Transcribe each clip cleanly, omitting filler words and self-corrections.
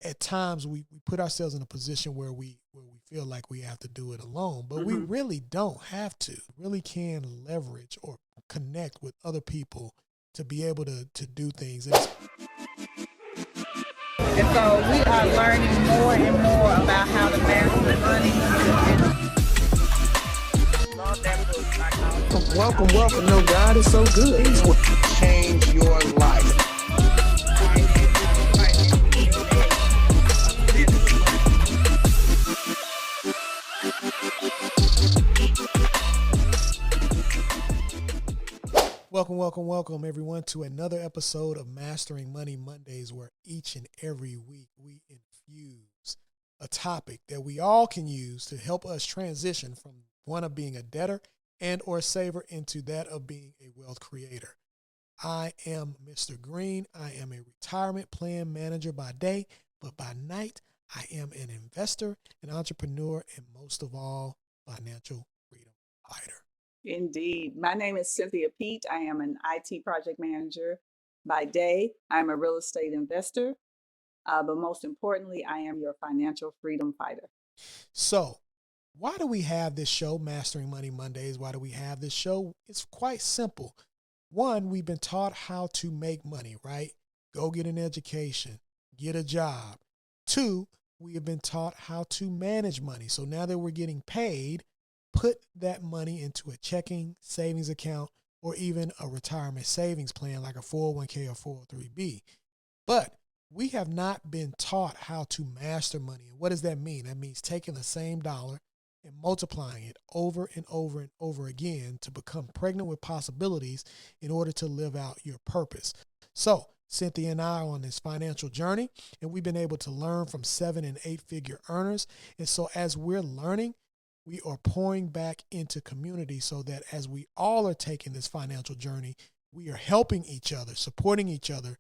at times we put ourselves in a position where we feel like we have to do it alone, but we Mm-hmm. really don't have to. Really can leverage or connect with other people to be able to do things. And so we are learning more and more about how to master money. Love that book. Welcome. No, God is so good. Things will change your life. Welcome, everyone, to another episode of Mastering Money Mondays, where each and every week we infuse a topic that we all can use to help us transition from one of being a debtor and or saver into that of being a wealth creator. I am Mr. Green. I am a retirement plan manager by day, but by night, I am an investor, an entrepreneur, and most of all, financial freedom fighter. Indeed. My name is Cynthia Pete. I am an IT project manager by day. I'm a real estate investor. But most importantly, I am your financial freedom fighter. So, why do we have this show, Mastering Money Mondays? Why do we have this show? It's quite simple. One, we've been taught how to make money, right? Go get an education, get a job. Two, we have been taught how to manage money. So now that we're getting paid, put that money into a checking, savings account, or even a retirement savings plan like a 401k or 403b. But we have not been taught how to master money. And what does that mean? That means taking the same dollar and multiplying it over and over and over again to become pregnant with possibilities in order to live out your purpose. So Cynthia and I are on this financial journey, and we've been able to learn from 7 and 8 figure earners. And so as we're learning, we are pouring back into community so that as we all are taking this financial journey, we are helping each other, supporting each other,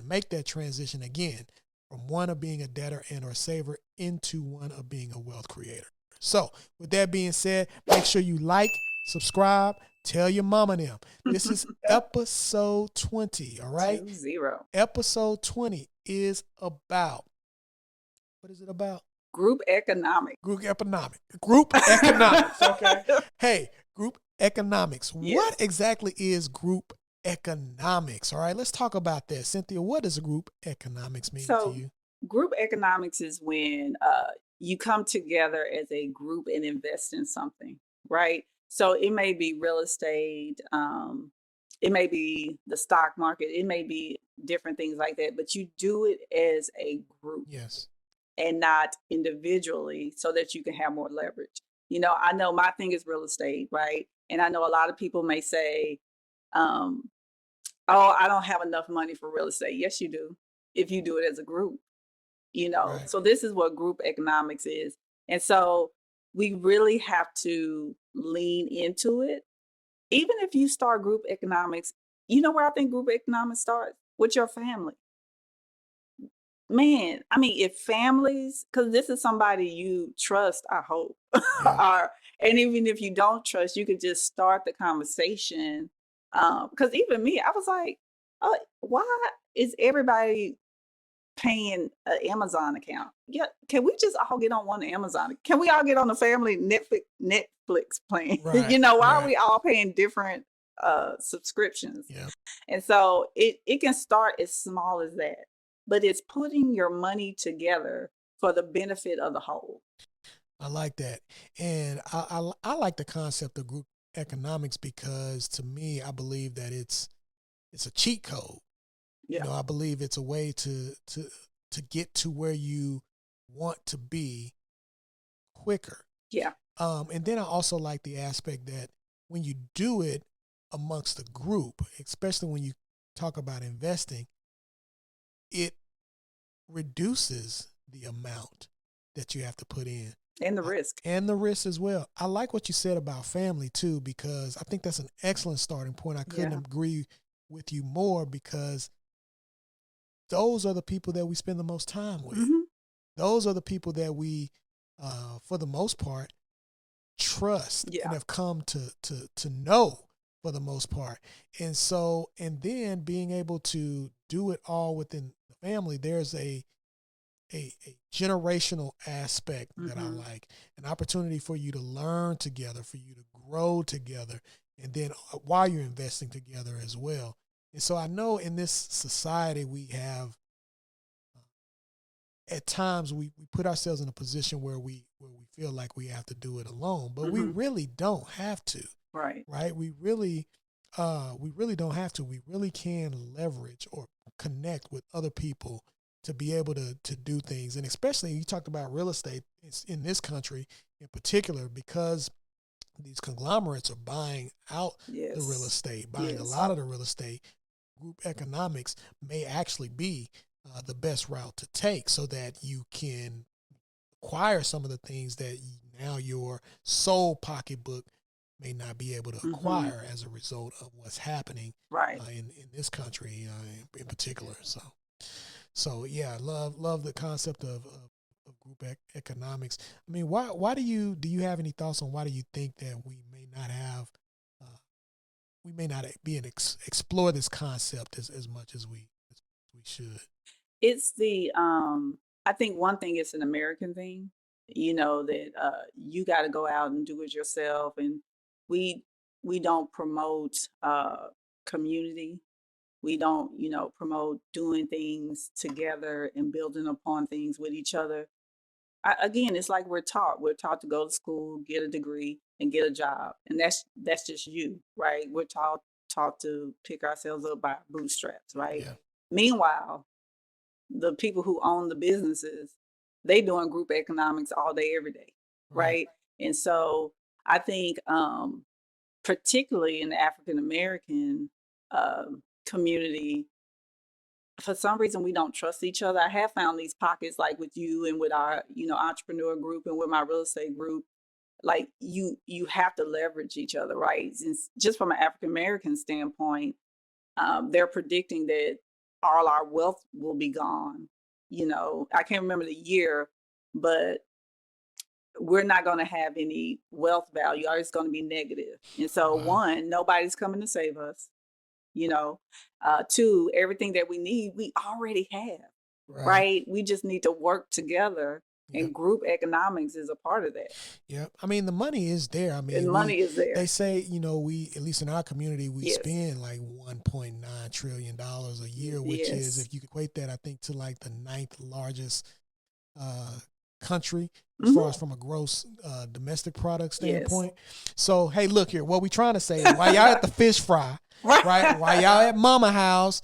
make that transition again from one of being a debtor and or saver into one of being a wealth creator. So with that being said, make sure you like, subscribe, tell your mama and them. This is episode 20, all right? 20. Episode 20 is about, what is it about? Group economics. Group economics, okay? Hey, group economics. Yes. What exactly is group economics? All right, let's talk about that. Cynthia, what does group economics mean to you? Group economics is when you come together as a group and invest in something, right? So it may be real estate, it may be the stock market, it may be different things like that, but you do it as a group. Yes. And not individually, so that you can have more leverage. You know, I know my thing is real estate, right? And I know a lot of people may say, oh, I don't have enough money for real estate. Yes, you do, if you do it as a group, you know. Right. So this is what group economics is. And so we really have to lean into it. Even if you start group economics, you know where I think group economics starts? With your family. Man, I mean, if families, because this is somebody you trust, I hope, Yeah. and even if you don't trust, you could just start the conversation. Because even me, I was like, why is everybody paying an Amazon account? Yeah, can we just all get on one Amazon? Can we all get on the family Netflix plan? Right, You know, why are right. we all paying different subscriptions? Yeah. And so it can start as small as that, but it's putting your money together for the benefit of the whole. I like that. And I like the concept of group economics because to me, I believe that it's a cheat code. Yeah. You know, I believe it's a way to get to where you want to be quicker. Yeah. And then I also like the aspect that when you do it amongst a group, especially when you talk about investing, it reduces the amount that you have to put in. And the risk. And the risk as well. I like what you said about family too, because I think that's an excellent starting point. I couldn't agree with you more because those are the people that we spend the most time with. Mm-hmm. Those are the people that we, for the most part, trust and have come to know for the most part. And so, and then being able to do it all within the family, there's a a generational aspect that I Mm-hmm. like, an opportunity for you to learn together, for you to grow together, and then while you're investing together as well. And so I know in this society we have at times we put ourselves in a position where we feel like we have to do it alone, but we Mm-hmm. really don't have to, Right. right? We really don't have to. We really can leverage or connect with other people to be able to do things. And especially you talked about real estate in this country in particular, because these conglomerates are buying out the real Yes. estate, buying a Yes. lot of the real estate. Group economics may actually be the best route to take so that you can acquire some of the things that now your sole pocketbook may not be able to Mm-hmm. acquire as a result of what's happening Right. in this country in particular. So yeah, love the concept of group economics. I mean, why do you have any thoughts on why do you think that uh, we may not be an explore this concept as much as we should? It's the I think one thing is an American thing, that you got to go out and do it yourself, and we we don't promote community. We don't, promote doing things together and building upon things with each other. Again, it's like we're taught. We're taught to go to school, get a degree, and get a job, and that's just you, right? We're taught to pick ourselves up by our bootstraps, right? Yeah. Meanwhile, the people who own the businesses, they doing group economics all day, every day, Right. right? And so I think, particularly in the African American community, for some reason we don't trust each other. I have found these pockets, like with you and with our, entrepreneur group and with my real estate group. Like you have to leverage each other, right? Since just from an African American standpoint, they're predicting that all our wealth will be gone. I can't remember the year, but we're not going to have any wealth value, or it's going to be negative. And so, Wow. one, nobody's coming to save us. Two, everything that we need, we already have, Right. right? We just need to work together, Yep. and group economics is a part of that. Yep. I mean, the money is there. I And mean, money is there. they say, we, at least in our community, we Yes. spend like $1.9 trillion a year, which is, Yes. if you equate that, I think to like the ninth largest country as Mm-hmm. far as from a gross domestic product Yes. standpoint. So, hey, look here, what we trying to say is while y'all at the fish fry, right? While y'all at mama house,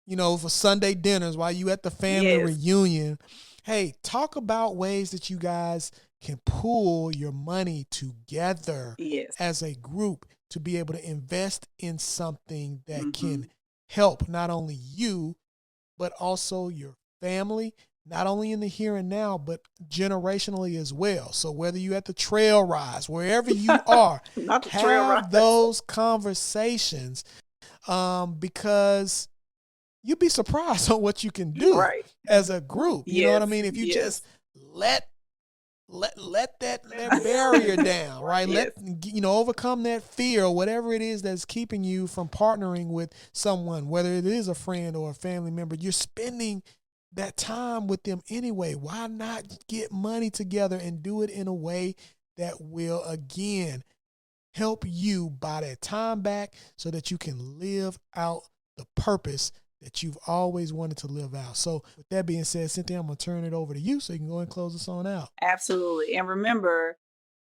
for Sunday dinners, while you at the family Yes. reunion, hey, talk about ways that you guys can pool your money together Yes. as a group to be able to invest in something that Mhm. can help not only you, but also your family, not only in the here and now, but generationally as well. So whether you at the trail rise, wherever you are, Not the trail have ride. those conversations, because you'd be surprised on what you can do Right. as a group. You know what I Yes. mean? If you Yes. just let that barrier down, right? Yes. Overcome that fear or whatever it is that's keeping you from partnering with someone, whether it is a friend or a family member. You're spending that time with them anyway. Why not get money together and do it in a way that will, again, help you buy that time back so that you can live out the purpose that you've always wanted to live out. So with that being said, Cynthia, I'm going to turn it over to you so you can go and close us on out. Absolutely. And remember,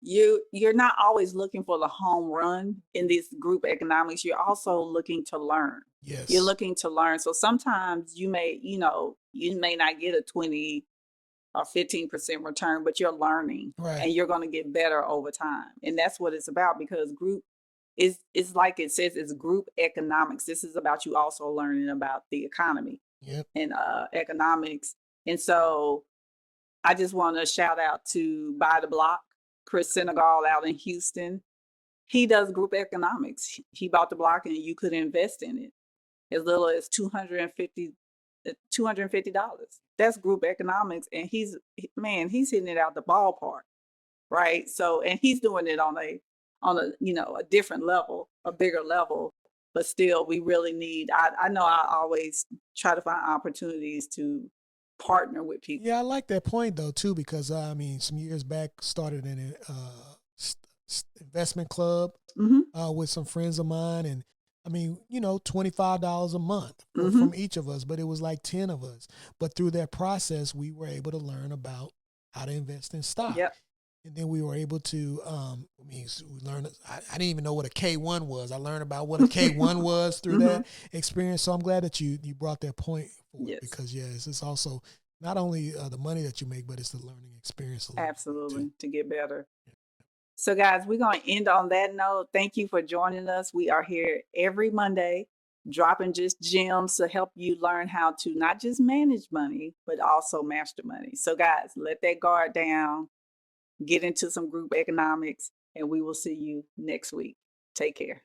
you're not always looking for the home run in this group economics. You're also looking to learn. Yes. You're looking to learn. So sometimes you may not get a 20 or 15% return, but you're learning, Right. and you're going to get better over time. And that's what it's about, because group is like it says, it's group economics. This is about you also learning about the economy. Yep. And economics. And so I just want to shout out to Buy the Block, Chris Senegal out in Houston. He does group economics. He bought the block and you could invest in it as little as $250. That's group economics. And he's hitting it out the ballpark. Right. So, and he's doing it on a different level, a bigger level, but still we really need, I know I always try to find opportunities to partner with people. Yeah, I like that point though too, because I mean, some years back, started an investment club Hmm. with some friends of mine, and I mean, $25 a month Hmm. from each of us, but it was like 10 of us. But through that process, we were able to learn about how to invest in stock. Yep. And then we were able to, we learned, I didn't even know what a K1 was. I learned about what a K1 was through Hmm. that experience. So I'm glad that you brought that point forward, Yes, because yes, it's also not only the money that you make, but it's the learning experience along the way absolutely, too. to get better. So, guys, we're going to end on that note. Thank you for joining us. We are here every Monday, dropping just gems to help you learn how to not just manage money, but also master money. So, guys, let that guard down, get into some group economics, and we will see you next week. Take care.